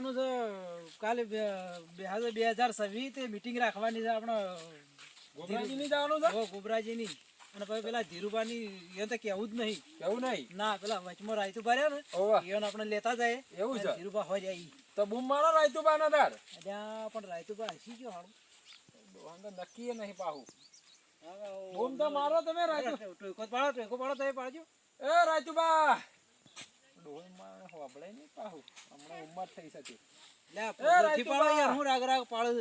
જવાનું છે કાલે 2026 તે મીટિંગ રાખવાની છે આપણે ગોબરાજીની જવાનું છે ગોબરાજીની અને પછી પેલા ધીરુબાની એ તો કેવું જ નહીં ના પેલા વચમાં રાયતુ ભર્યા ને એને આપણે લેતા જાય એવું છે ધીરુબા હોય જાય તો બૂમ મારો રાયતુબા ના તાર ત્યાં પણ રાયતુબા હસી ગયો હાડું નક્કી નહીં પાહું બૂમ તો મારો તમે રાયતુ ટેકો પાડો તમે પાડજો એ રાયતુબા ડોહી માં હોબળે નહીં પાહું હમણાં ઉંમર થઈ શકે હું રાગ રાગ પાડું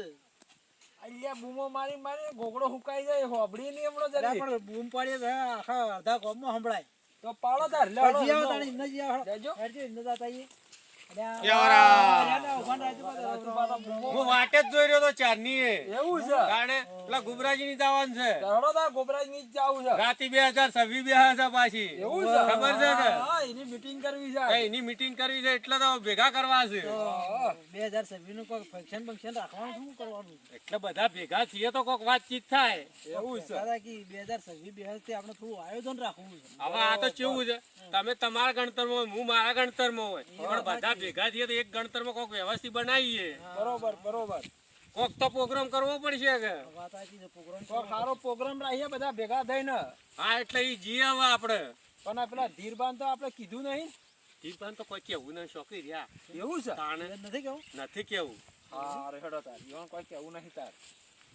અલ્યા બૂમો મારી મારી ઘોગડો હુકાઈ જાય હોબળી નહીં હમણાં જરા પણ બૂમ પાડીએ આખા અડધા ગામમાં સંભળાય તો પાડો તાર લે હું વાટે જ જોઈ રહ્યો તો ચારની એવું છે કારણે પેલા ગુબરાજી ની જવાનું છે ગોબરાજી જ જવું છે રાતે 2026 બેહા છે પાછી એવું છે ખબર છે કે એની મીટિંગ કરવી છે એની મીટિંગ કરવી છે એટલે તો ભેગા કરવા છે 2026 નું કોઈ ફંક્શન રાખવાનું શું કરવાનું એટલે બધા ભેગા થઈએ તો કોઈક વાતચીત થાય એવું છે દાદા કે 2026 આપણે થોડું આયોજન રાખવું છે હવે આ તો કેવું છે તમે તમારા ગણતરમાં હોય હું મારા ગણતરમાં હોય પણ બધા ભેગા થઈએ તો એક ગણતરમાં કોઈક વ્યવસ્થિત બનાવીએ બરોબર કોક તો પ્રોગ્રામ કરવો પડશે કે વાત સાચી છે પ્રોગ્રામ તો સારો પ્રોગ્રામ રાખીએ બધા ભેગા થઈને હા એટલે એ જી હવે આપણે પણ પેલા ધીરબાન તો આપણે કીધું નહીં ધીરબાન તો કોઈ કેવું નહીં શોખી રહ્યા એવું છે તાણે નથી કેવું નથી કેવું હા હેડો તાર ઈવન કોઈ કેવું નહીં તાર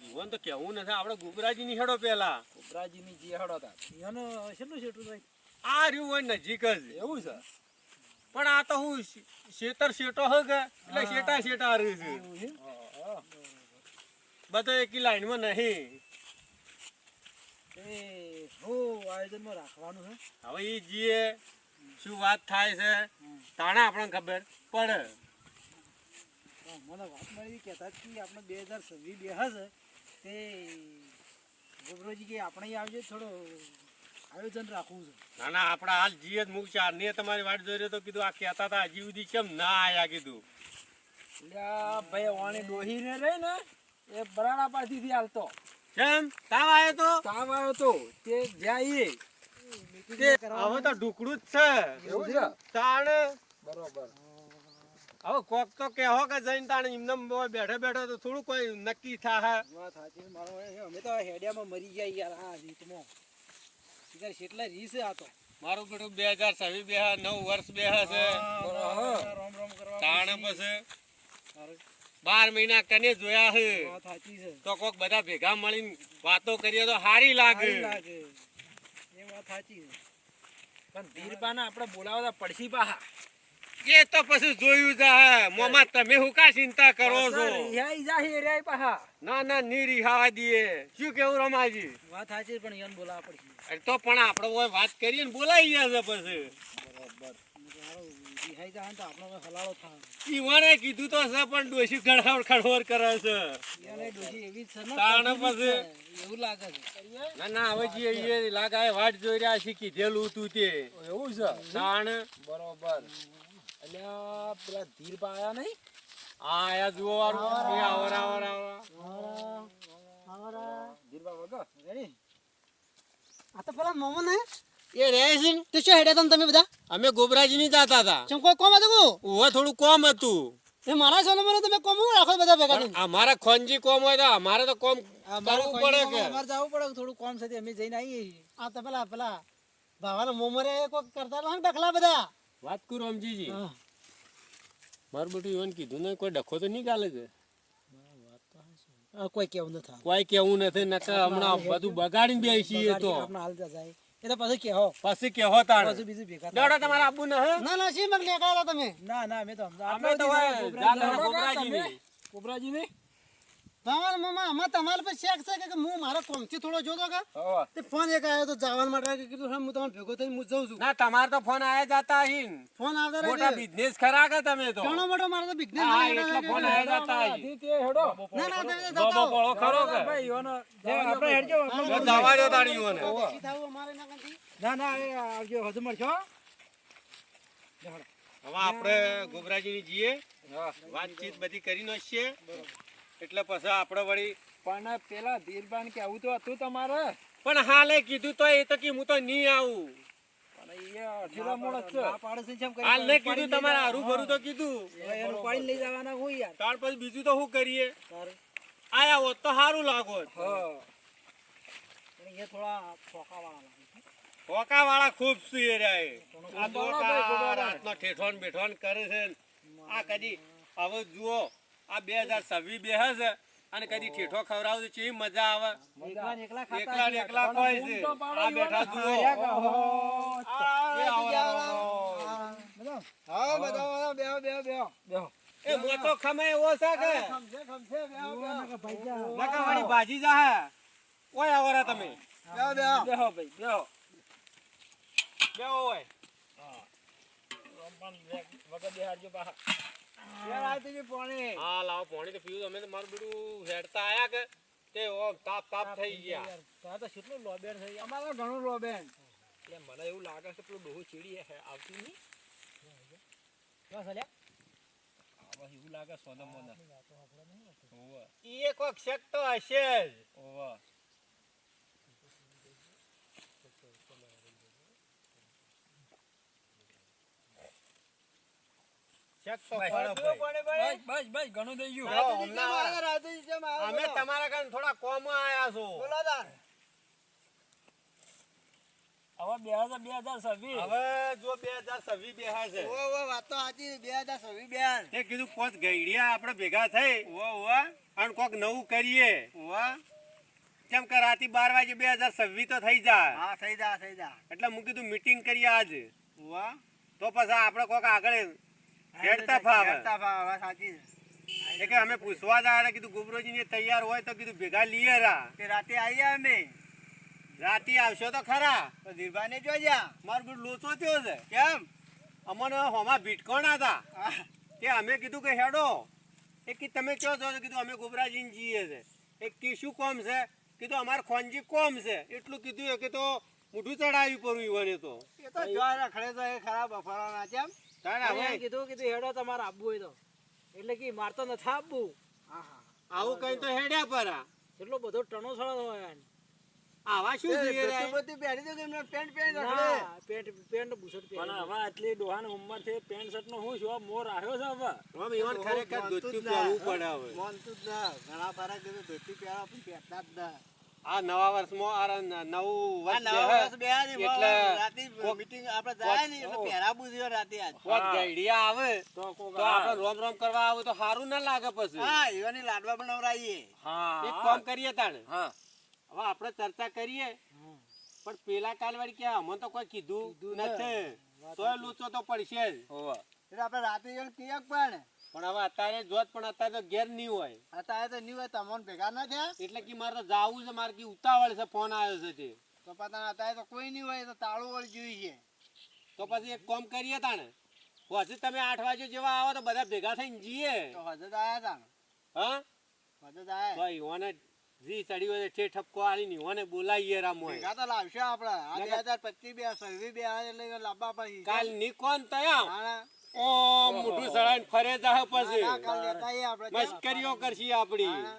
જીવન તો કેવું નથી આપણે ગુબરાજી ની હેડો પેલા ગોબરાજીની જે હેડો તાર એનો કેટલું છેટું થાય આ રહ્યું હોય નજીક જ એવું છે પણ આ તો હું શેતર શેટો હે કે એટલે શેટા રહ્યું છે બધો એકી લાઈનમાં નહીં એ હો આયોજનમાં રાખવાનું છે હવે એ જીએ શું વાત થાય છે તાણે આપણને ખબર પડે મને વાત મળી કહેતા કે આપણે 2026 બેહા છે તે ગોબરોજી કે આપણે આવજે થોડો આયોજન રાખવું છે ના ના આપણા હાલ જીએ જ મુક ચાર ને તમારી વાટ જોઈ રહ્યો તો કીધું આ કહેતા હતા હજી સુધી કેમ ના આયા કીધું ભાઈ વાણી ડોહી ને રહી ને એ બરાડા પાસેથી હાલતો કેમ તાવ આવ્યો તો તાવ આવ્યો તો તે જાય હવે તો ઢુકડું જ છે એવું છે તાણ બરોબર હવે કોક તો કેહો કે જઈને તાણ એમને બેઠો બેઠો તો થોડું કોઈ નક્કી થાય વાત સાચી મારો અમે તો હેડિયામાં મરી ગયા યાર આ રીતમાં કેટલા રીસ આ તો મારું બેટું 2026 બેહા 9 વર્ષ બેહા છે રોમ રોમ કરવા તાણ પછી 12 મહિના કને જોયા છે વાત સાચી છે તો કોક બધા ભેગા મળીને વાતો કરીએ તો સારી લાગે એ વાત સાચી છે પણ ધીરબાને આપણે બોલાવતા પડશી પાહા એ તો પછી જોયું જા મોમાં તમે હું કા ચિંતા કરો છો રિહાઈ જાહી રેય પાહા ના ના ની રિહાવા દીએ શું કેવું રમાજી વાત સાચી પણ યન બોલાવા પડશે તો પણ આપણે ઓય વાત કરીએ ને બોલાઈ ગયા છે પછી રિહાઈ જાય તો આપણો હલાળો થાય ઈવાને કીધું તો છે પણ ડોશી ખડખડ કરે છે યાર ડોશી એવી જ છે ને તાણ પછી એવું લાગે છે ના ના હવે જે એ લાગાય વાટ જોઈ રહ્યા છે કીધેલું તું તે એવું છે તાણ બરોબર અલ્યા પેલા ધીરબા આયા નહીં આયા જુઓ વાળું એ આવરા ધીરબા વગર રેડી આ તો પેલા મોમો ને એ રહે છે ને તો શું હેડ્યા તમે બધા અમે ગોબરાજી ની જાતા હતા ચમ કોઈ કોમ હતું ઓવા થોડું કોમ હતું એ મારા સોનો મને તમે કોમ રાખો બધા ભેગા થઈને અમારા ખોનજી કોમ હોય તો અમારે તો કોમ કરવું પડે કે અમારે જવું પડે થોડું કોમ સાથે અમે જઈને આવીએ આ તો પેલા ભાવાના મોમરે કોઈ કરતા નથી ડખલા બધા વાત કરું રમજીજી મારું બેટું એવું કીધું ને કોઈ ડખો તો નહીં ગાલે છે કોઈ કેવું નથી કોઈ કેવું નથી નકર હમણાં બધું બગાડીને બેસીએ તો આપણે હાલ જાય એ તો પછી કેહો પછી કેહો તાણ પછી બીજું ભેગા દોડો તમારે આબુ ન હે ના શી મગ લેકા તમે ના અમે તો અમે તો ગોબરાજી ની કોબરાજી નહીં તમારા મામા આમાં તમારા પર શેક છે કે હું મારા કોમથી થોડો જોતો કે તે ફોન એક આવ્યો તો જવાન માટે કીધું હું તમારે ભેગો થઈને હું જઉં છું ના તમાર તો ફોન આયા જાતા અહીં ફોન આવતા મોટા બિઝનેસ ખરા કે તમે તો ઘણો મોટો મારો તો બિઝનેસ હા એટલે ફોન આયા જાતા અહીં તે હેડો ના તમે બોબો બોળો ખરો કે ભાઈ યોનો આપણે હેડજો જવા દો તાળીઓ ને ના એ આવજો હજુ મળશો હવે આપણે ગોબરાજી ની જીએ વાતચીત બધી કરી નાખીએ એટલે પછી આપણે વળી પણ પેલા ધીરબાન કે આવું તો હતું તમારે પણ હાલે કીધું તો એ તો કે હું તો નહીં આવું પણ ઠેલા મોણ જ છે. ના પાડે છે કેમ કરી? હાલ ને કીધું તમારે હારું ભરું તો કીધું હવે એનું પાડીને લઈ જવાના હોય યાર. ત્યાર પછી બીજું તો શું કરીએ તારે આયા હોત તો સારું લાગોત હા. પણ એ થોડા ફોકાવાળા લાગે છે. ફોકા વાળા ખૂબ સુઈ રહ્યા એ. આ ગોબારા જોકા ભાઈ, ગોબારા. રાતનો ઠેઠોન બેઠોન કરે છે ને. આ કદી હવે જુઓ આ 2026 બેહે છે અને કદી ઠેઠો ખવડાવું તો કેવી મજા આવે એકલા ને એકલા ખાતા એકલા ને હશે. એકલા કોઈ છે આ બેઠા જુઓ એ આવો, આવો. બેહો. એ મોટો ખમે એવો છે કે યુવાના કે ભાઈજા. નકા વાળી ભાજી જાહે ઓય આવરા તમે બેહો ભાઈ, બેહો. બેહો ઓય વગર બેહાડજો પાછા. હા લાવો પાણી તો પીવું અમે તો મારું બધું હેડતા આયા કે તે ઓમ તાપ તાપ થઈ ગયા તારે તો કેટલું લોબેડ થઈ ગયા. અમારે ઘણું લોબેન. એટલે મને એવું લાગે છે પેલું ડોહું ચીડી આવતી નહીં. બસ અલ્યા. આવા એવું લાગે સોના મોના. ઓવે, ઈ કોક શક તો હશે જ ઓવે. શક તો બસ, પડે ભાઈ. બસ, ઘણું થઈ ગયું. હા, હમણાં અમે તમારા કાન થોડા કોમ આયા છો હવે 2026. હવે જો 2026 બેહા છે તે કીધું પોત ગઈડિયા આપણે ભેગા થઈ અને કોક નવું કરીએ કેમ કે રાતી 12 વાગે 2026 તો થઈ જાય એટલે હું કીધું મીટિંગ કરીએ આજે તો પછી આપણે કોક આગળ હેડતા ફાવે એટલે અમે પૂછવા જાય કીધું ગુબરોજી તૈયાર હોય તો કીધું ભેગા લઈએ રાતે આવશો તો ખરા મારું બધું લોચો થયો છે કેમ અમને હોમાં ભીટકોણા હતા કે અમે કીધું કે હેડો એ કે તમે કયો છો કીધું અમે ગોબરાજીને જઈએ છે એ કે શું કોમ છે કીધું અમારે ખોનજી કોમ છે એટલું કીધું એ કે તો મોઢું ચડાવી પડ્યું ઈવને તો તારે હવે કીધું હેડો તમારે આપવું હોય તો એટલે કે માર તો નથી આપવું. આવું કઈ તો હેડ્યા પરા એટલો બધો ટણો સળો હોય આને. આવા શું જોઈએ રે? ના, પેન્ટ બુશર્ટ પણ પહેરી. હવે આટલી ડોહાની ઉંમર છે પેન્ટ શર્ટ નો હું શું મોર આવ્યો છે હવે. આમ ઈવન ખરેખર ધોતું પહેરવું પડે હવે આ નવા વર્ષમાં આ નવું વર્ષ બેહે. કોક ગાઈડિયા આવે તો કોક તો આપણે રોમ રોમ કરવા આવે તો સારું ના લાગે પછી લાડવા બનાવરાઈએ. એક કામ કરીએ તાણે હા. હવે આપણે ચર્ચા કરીએ પણ પેલા કાલવાળી કે અમને તો કોઈ કીધું નથી તોય લૂચો તો પડશે જ ઓવે. એટલે આપણે રાતે જઈને કીયક પણ પણ હવે અત્યારે જોત પણ અત્યારે તો ઘેર નહીં હોય અત્યારે તો નહીં હોય તમને ભેગા ના થયા એટલે કે મારે તો જાવું છે મારે કે ઉતાવળ છે ફોન આવ્યો છે તે તો પતા અત્યારે તો કોઈ નહીં હોય તો તાળું વળી જોઈ છે. તો પછી એક કામ કરીએ તાણે પછી તમે 8 વાગે જેવા આવો તો બધા ભેગા થઈને જઈએ તો હજુ તો આયા તા હા હજુ તો આયા. તો ઈવોને જી ચડી હોય તે ઠપકો આલીને ઈવોને બોલાવીએ રામોય ભેગા તો લાવશે આપણે આ 2025 બે સર્વી બે આવે એટલે લાવવા પડી. કાલ નિકોન તયા હા, ઓ મોઢું સડાઈને ફરે જાહે પછી ના, કાલ લેતા આવીએ આપણે. મસ્કરીઓ કરશી આપડી હા,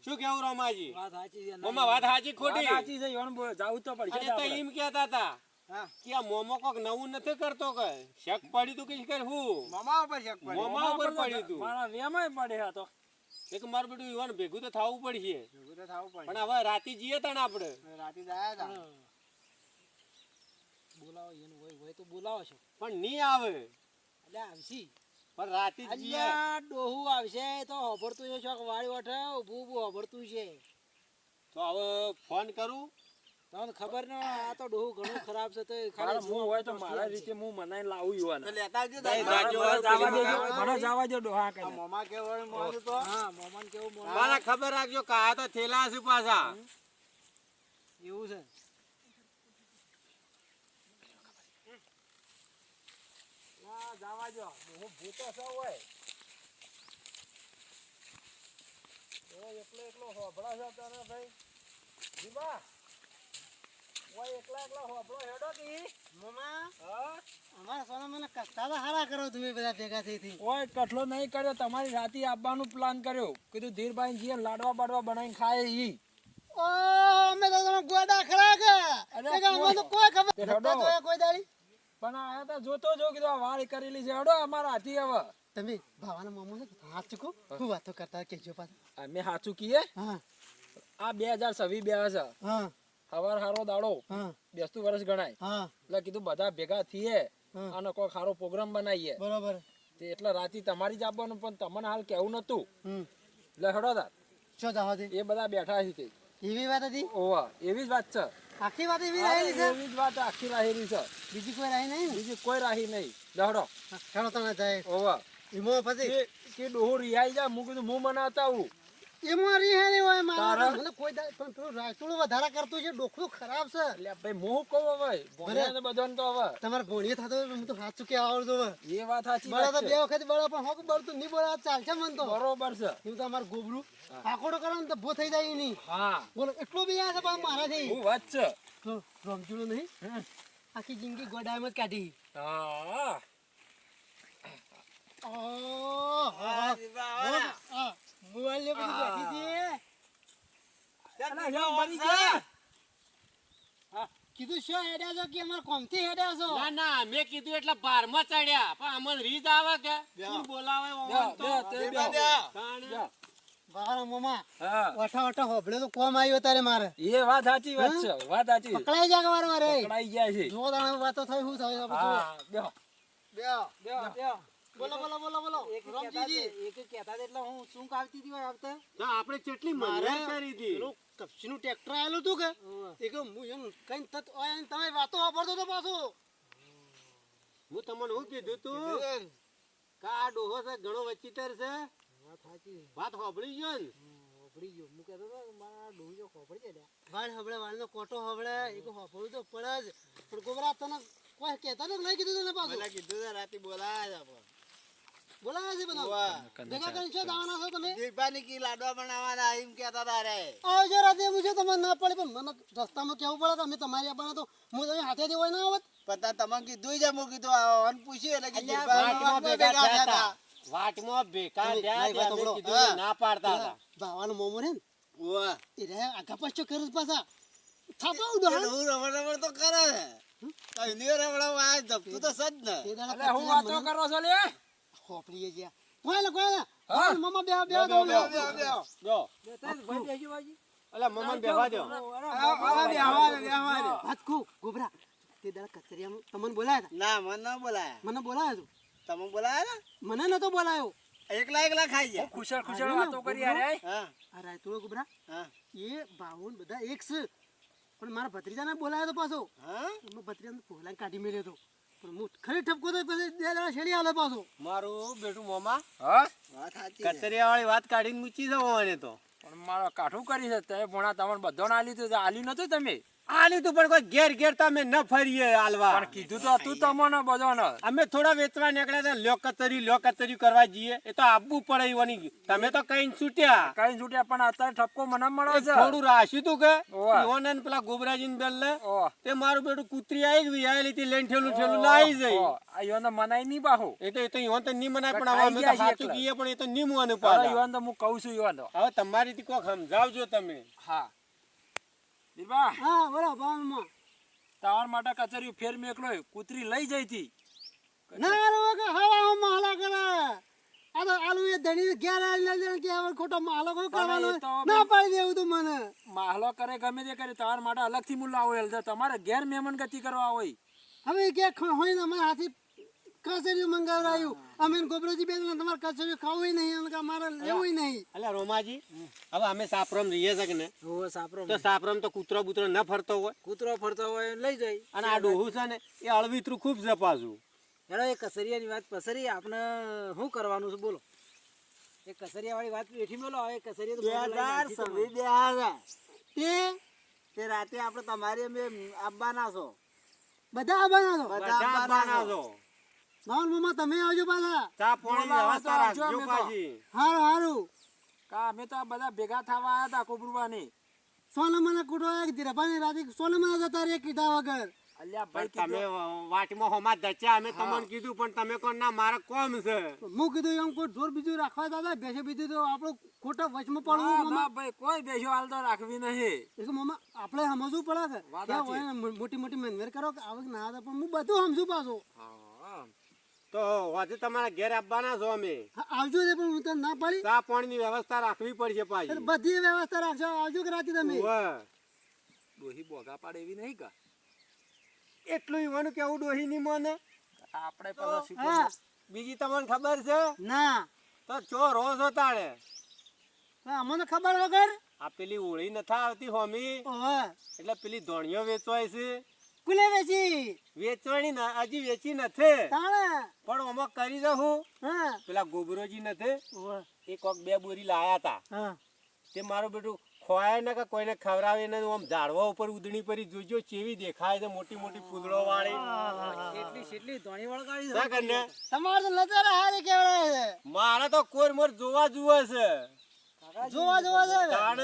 શું કેવું રમાજી વાત સાચી છે. મમ્મા વાત સાચી ખોટી સાચી છે ઈવન જાવું તો પડશે અને જ તો આપણે. એમ કહેતા હતા હા, કે આ મોમો કોક નવું નથી કરતો કે શક પડ્યું તું કે હું મામા ઉપર શક પડે. મોમા ઉપર પડ્યું તું મારા વેમાય પડે આ તો. એક મારું બધું ઈવન ભેગું તો થવું પડશે ભેગું તો થવું પડે. પણ હવે રાતે જઈએ તાણે આપણે રાતે જ આયા તા. બોલાવો એનું હોય તો બોલાવો છો. પણ નહીં આવે એટલે આવશી. પણ રાતે જ જઈએ અલ્યા ડોહું આવશે તો હોભળતું છે ચોક વાળી વઠે ઊભું ઊભું હોભળતું છે. તો હવે ફોન કરું તમને ખબર ન હોય, આ તો ડોહું ઘણું ખરાબ છે તો મારા હું હોય તો મારા રીતે હું મનાઈને લાવું ઈવન. લેતા આવજો. દઈ મારા જાજો, ઘરે જવા પેલી દેજો, મગાવો. ઘરે જવા દો ડોહા આ કને. મોમા કેવું મોનું તો હા મોમાન કેવું મોનું મારા ખબર રાખજો કાયા તો થેલા છે પાછા એવું છે. ના, જવા દો. હું ભૂતો છો હોય. એકલો હોભળા છો તને ભાઈ. જીબા. ઓય એકલા હોભળો હેડો કી. મોમા હા? અમારા સોના મને કસ્તા તો હારા કરો તમે બધા ભેગા થઈ. ઓય કઠલો નહીં કર્યો તમારી રાતે આવવાનું પ્લાન કર્યો કીધું ધીરભાઈ જીએ લાડવા બાડવા બનાવીને ખાય ઈ ઓ અમે તો તમે ગોડા ખરા કે અરે એ કે અમને તો કોઈ ખબર તે નતા હેડો. જોયા કોઈ દાડી. પણ આ તો જોતો જો કીધું આ વાળ કરેલી છે હેડો અમારા હાથી હવે તમે ભાવાના મામો છે હાથ ચૂકો હું વાતો કરતા કેજો પાછા. અમે સાચું કીએ હા આ 2026 બે છે હા હવાર હારો દાડો હા બેસતું વર્ષ ગણાય હા એટલે કીધું બધા ભેગા થઈએ હા. અને કોઈ સારો પ્રોગ્રામ બનાવીએ બરોબર. તે એટલે રાતે તમારી જ આપવાનું પણ તમને હાલ કેવું નતું હમ એટલે હેડો તાર શું જાવ દે એ બધા બેઠા છે તે એવી વાત હતી ઓવા એવી જ વાત છે આખી વાત એવી અરે, રહેલી છે એવી જ વાત આખી રાહેલી છે બીજી કોઈ રહી નહીં ને? બીજી કોઈ રાહી નહીં લહડો હેડો તમે જાય ઓવા એમાં પછી કે ડોહો રિયાઈ જા હું કીધું હું મનાવતા આવું એમાં રિહાઈ હોય મારા તારા? મને કોઈ દાડી પણ પેલું રાયતોડું વધારે કરતું છે ડોખલું ખરાબ છે એટલે ભાઈ હું કહું હવે ભણ્યા ને બધાને તો હવે તમારે ભણીએ થતો હોય હું તો હાથ ચૂકે આવડતો હોય એ વાત સાચી બળા વાત તો છે. બે વખત બળા પણ હોક બળતું નહીં બળા ચાલશે મન તો બરોબર છે એવું તો અમારું ગોબરું આકોડો કરો ને તો ભૂ થઈ જાય નહીં હા બોલો એટલો બી આ છે પણ મારાથી હું વાત છે તો રમચૂડો નહીં હમ. આખી જિંદગી ગોડામાં જ કાઢી હા ઓહ હા, જીભા, આવા. આ મોબાઈલ ને બધી કાઢી છે ત્યાં અલા, બીજો એમ બની છે. ગયા. કીધું શું હેડ્યા છો કે અમારે કોમથી હેડ્યા છો ના ના મેં કીધું એટલે બારમાં ચડ્યા પણ અમને રીત આવે કે શું બોલાવે ઓમ તો. બે, તે બે. જીભા દે. તાણે. જા. બાળા મામા હા ઓઠા ઓઠા હોભળે તો કોમ આવ્યો તારે મારે એ વાત સાચી વાત છે વાત સાચી પકડાઈ જાય વાર મારે પકડાઈ ગયા છે જો દાણા વાતો થઈ શું થાય હા બેહો. બોલો બોલો બોલો બોલો રમજીજી એક કહેતા હતા એટલે હું શું આવતી હતી હોય આવતા તો આપણે કેટલી મારે મહેનત કરી હતી પેલું કપચીનું ટ્રેક્ટર આવેલું હતું કે એ કે હું એમ કઈ તત ઓય ને તમે વાતો વાપરતો તો પાછો હું તમને શું કીધું તું કે આ ડોહો છે ઘણો વચીતર છે વાત સાચી વાત સાંભળી ગયો ને હોપડી ગયો હું કહેતો હતો કે મારા ડોહી જો હોપડી જાય વાળ હબળે વાળનો કોટો હબળે એ કે હોપળું તો પડે જ પણ ગોબરા તને કોઈ કહેતા તો નહીં કીધું તને પાછું કીધું છે રાતે બોલાયા છે બોલાયા છે બધા ભેગા કરીને શું દાવાના છો તમે દીપાની કી લાડવા બનાવવાના એમ કહેતા હતા રે આવજો રાતે હું છે તમને ના પડે પણ મને રસ્તામાં કેવું પડે કે અમે તમારી આપવાના તો હું તમે હાથેથી હોય ના આવત પતા તમે કીધું છે હું કીધું આવું પૂછ્યું એટલે કે વાટમાં ભેગા થયા હતા. વાટમાં ભેગા તમે થયા નહીં વાત હતા. અમે સાંભળો. કીધું કે ના પાડતા હતા ભાવાનો મોમો રે ને ઓવા એ રે આગા પાછો કરે છે પાછા થાપા ઉડાડ રમણ તો કરે છે કઈ નહીં રમણ આ જપતું તો સજ ને એ દાડા અલે હું વાતો કરો છો લે હોપડીએ ગયા કોઈ ને હા. મમ્મા બે બે બેહો, દો બેહો, બેહો. જો ભાઈ બેસી બાજી અલા મમ્મા બેહવા દો હાથ કુ ગોબરા તે દાડા કચરિયામાં તમને બોલાયા ના મને ના બોલાયા હતા મને બોલાયા તું તમે બોલાયા મને નતો બોલાયો ને એકલા ખાઈ ગયા ખુશાલ ખુશાલ વાતો કરી યાર હા આ રાયતોડો ગોબરા હા એ બાવન બધા એક છે પણ મારા ભત્રીજાને બોલાયો તો પાછો હા એમાં ભત્રીજાને ફોલાઈને કાઢી મેલ્યો તો પણ હું ખરી ઠપકો તો પછી બે દાડા છેડી આલે પાછો મારું બેટું મોમા હા વાત સાચી કતરિયા વાળી વાત કાઢીને મૂકી જવાને તો પણ મારો કાઠું કરી છે તે ભણા તમને બધાને આલી તો આલી નતું તમે આલી તું પણ કોઈ ઘેર ઘેર તો અમે ન ફરીએ આલવા પણ કીધું તો હતું તમને બધાને અમે થોડા વેચવા નીકળ્યા હતા લ્યો કરવા જઈએ એ તો આપવું પડે ઈવાની તમે તો કઈ છૂટ્યા કઈ છૂટ્યા પણ અત્યારે ઠપકો મને મળે છે થોડું રાખ્યું તું કે ઓવા. ઈવોને ને પેલા ગોબરાજીને બેલ ને ઓહ તે મારું બેટું કૂતરી આવી ગઈ આવેલી હતી લઈને ઠેલું ના આવી જઈ આ યોને મનાઈ નહીં બાહો એ તો ઈવોન તો નહીં મનાય પણ ખાઈ હવે અમે ગયા તો છીએ સાચું એકલા. કહીએ પણ એ તો નહીં મોને અરે પાડે યોન તો હું કહું છું યોન તો હવે તમારીથી કોક સમજાવજો તમે હા દીપા હા બોલો બાવનમાં તાર માટે કચેરી ફેર મેકલો કૂતરી લઈ જઈ હતી ના રો કે હવા માલા કરે આ તો આલુ એ ધણી ઘેર આલી લે કે હવે ખોટો માલો કોઈ કરવાનો એ તો ના પાડી દેવું તું મને માહલો કરે ગમે તે કરે તાર માટે અલગથી મુલ્લા આવેલ છે તમારે ઘેર મહેમાન ગતિ કરવા હોય હવે કે હોય ને અમારા હાથી કચેરી મંગાવરાયું અમે ગોબરાજી બેન તમારે કચેરી ખાવું નહીં અને અમારે લેવું નહીં અલ્યા રોમાજી હવે અમે સાપરમ રહીએ છે કે ને હોવે સાપરો તો સાપરમ તો કૂતરો બૂતરો ન ફરતો હોય કૂતરો ફરતો હોય લઈ જાય અને આ ડોહું છે ને એ અળવિતરું ખૂબ જપાશું હેડો એ કસરિયાની વાત પસરી આપણે શું કરવાનું છે બોલો એ કસરિયા વાળી વાત બેઠી મેલો હવે કસરિયા તો બોલો લઈને આવશે તમારે. તે રાતે આપણે તમારી અમે આવવાના છો બધા આવવાના છો બધા આવવાના છો માવન મામા તમે આવજો પાછા ચા પાણી બોલાવા તો વ્યવસ્થા આવજો રાખજો અમે તો. પાછી હારું હારું કા અમે તો આ બધા ભેગા થવા આવ્યા હતા કોબરુવાની સોલે મને કુટો ધીરાભાઈ રાતે સોલે મને જતા રે કીધા વગર અલ્યા ભાઈ પણ તમે કીધું વાટમાં હોમાં ધચ્યા અમે તમને કીધું પણ તમે કોણ ના મારે કોમ છે હું કીધું એમ કોઈ ઢોર બીજું રાખવા દાદા બેસે બીજું તો આપણું ખોટા વચમાં પડવું ના, મામા ના ભાઈ કોઈ બેસો હાલ તો રાખવી નહીં એ કે મામા આપણે સમજવું પડે કે વાત ક્યાં સાચી. હોય ને મોટી મોટી મહેનત કરો કે આવે કે ના આવે પણ હું બધું સમજુ પાછો હા તો હજુ તમારા ઘેર આવવાના છો અમે હા, આવજો ને પણ હું તને ના પાડી ચા પાણીની વ્યવસ્થા રાખવી પડશે એટલે પાછી બધી વ્યવસ્થા રાખજો આવજો કે રાતે તમે ઉવ્વ. ડોહી બોગા પાડે એવી નહીં કા એટલું ઈવાનું કેવું ડોહી ની મને આપણે પાછા શું હા બીજી તમને ખબર છે ના તો ચો રોજ તાળે અમને ખબર વગર આ પેલી હોળી નથી આવતી હોમી ઓહે એટલે પેલી ધોણીઓ વેચવાય છે કુલે વેચી વેચવાની હજી વેચી નથી તાણે પણ આમાં કરી દઉં હા પેલા ગોબરોજી નથી ઓહે એ કોક 2 બોરી લાયા તા હા તે મારું બેટું ખોવાય ને કે કોઈને ખવડાવે ને આમ ઝાડવા ઉપર ઉદણી પરી જોજો કેવી દેખાય છે મોટી મોટી ફૂદડો વાળી એટલી કેટલી ધોણી વળગાડી શા કરીને તમારે તો નજર હારી કેવડાય છે મારે તો કોઈ મોર જોવા જુએ છે જોવા જોવા છે તાણ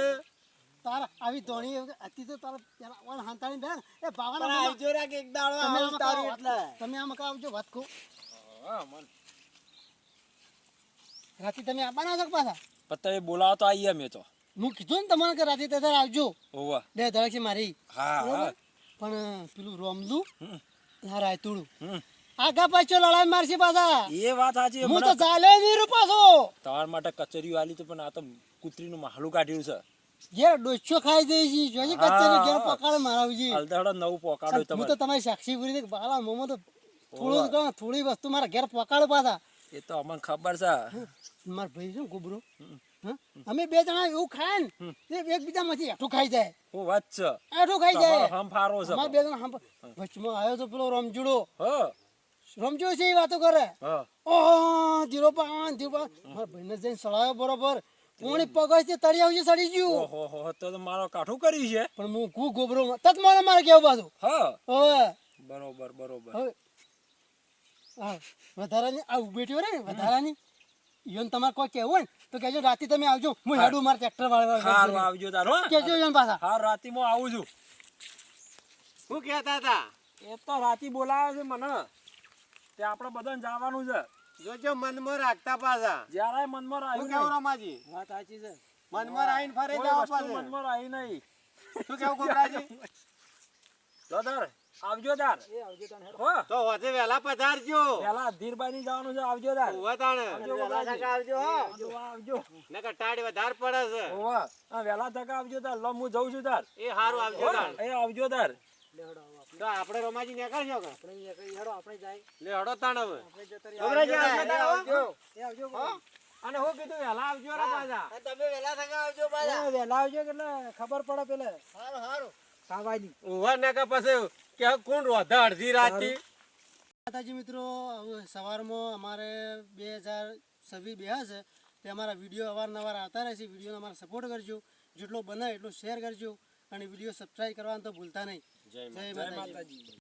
તારા આવી ધોણી હતી તો તારા પેલા ઓલ હાંતાણી બેન એ ભાવાના પણ મામા, આવજો રાખ એક દાડો તમે આવું આમાં તારું કાં એટલે તમે આમાં કાં આવજો વાત કહું હા મન રાતે તમે આવવાના છો કે પાછા પત્તા બોલાવો તો આવીએ અમે તો હું કીધું ને તમારે કે રાતે ત્યારે આવજો ઓવા 2 ધડક છે મારી હા બરોબર? હા પણ પેલું રોમલું હમ. હા રાયતુડું હમ. આગા પાછો લડાઈ મારશે પાછા એ વાત સાચી હું તો ચાલે નહીં રૂ પાછો તમારા માટે કચેરીઓ આલી તો પણ આ તો કૂતરીનું માહલું કાઢ્યું છે ઘેર ડોચો ખાઈ દે છે જોજે કચ્ચાની ઘેર પકાડે મારાવજી અલદાડો નવું પોકાડો હું તમે તો તમારી સાક્ષી પૂરી દે બાલા મોમો તો થોડું જ કહો થોડી વસ્તુ મારા ઘેર પકાડે પાછા એ તો અમને ખબર છે મારા ભાઈ છે ને ગોબરો હા? અમે 2 જણા એવું ખાય ને તે એકબીજામાંથી હેઠું ખાઈ જાય હું વાત છે હેઠું ખાઈ જાય તમારો હંફારો છે અમારા 2 જણા વચમાં આવ્યો તો પેલો રમજુડો હા રમજુડો છે એ વાતો કરે હા ઓહ 0.5 મારા ભાઈને જઈને સળાયો બરોબર કોણી પગજ તળી આવશે સડી ગયું ઓહો હો તો મારો કાઠું કર્યું છે પણ હું ગુ ગોબરો તત મારે કેવું બાજુ હા હવે બરોબર બરોબર હવે હા વધારાની આ બેઠી રે વધારાની ઈવન તમારે કોઈ કહેવું હોય ને તો કહેજો રાતે તમે આવજો હું હેડું મારા ટ્રેક્ટર હારું વાળવા આવજો તારો કહેજો ઈવન પાછા હા રાતી હું આવું છું શું કહેતા હતા એ તો રાતી બોલાવે છે મને તે આપણે બધાને જવાનું છે જોજો મનમાં રાખતા પાછા જ્યારે મનમાં શું આવ્યું કેવું નહીં. રમાજી વાત સાચી છે મનમાં આવીને ફરે કોઈ જાવ વસ્તુ પાછે મનમાં આવી નહીં શું કેવું ગોબરાજી દાદાર આવજો તાર એ આવજો તને હેડો. હો તો હોજે વહેલા પધારજો પેલા ધીરબાઈ ની જવાનું છે આવજો તાર ઉભા તાણે વહેલા થકા આવજો હા આવજો નકર ટાઢ વધારે પડે છે ઓવા આ વેલા તક આવજો તાર લો હું જઉં છું તાર એ હારું આવજો તાણ એ આવજો તાર લે હેડો આવો આપણે. તો આપણે રમાજી નીકળશો કે આપણે અહીંયા કઈ હેડો આપણે જાય લે હડો તાણ હવે આપણે જતા રહીએ. ગોબરાજી આવજો તાણ, હો. આવજો એ આવજો અને હું કીધું વહેલા આવજો રે પાછા તમે વહેલા થકા આવજો પાછા વહેલા આવજો કે એટલે ખબર પડે પેલે સારું સારું ખાવાની ઉભા નકા પછી કે કોણ રોધા અડધી રાતી માતાજી મિત્રો હવે સવારમાં અમારે 2026 બેહા છે તે અમારા વિડીયો અવારનવાર આવતા રહેશે વિડીયોને અમારે સપોર્ટ કરજો જેટલો બને એટલો શેર કરજો અને વિડીયો સબસ્ક્રાઈબ કરવાનું તો ભૂલતા નહીં જય માતાજી.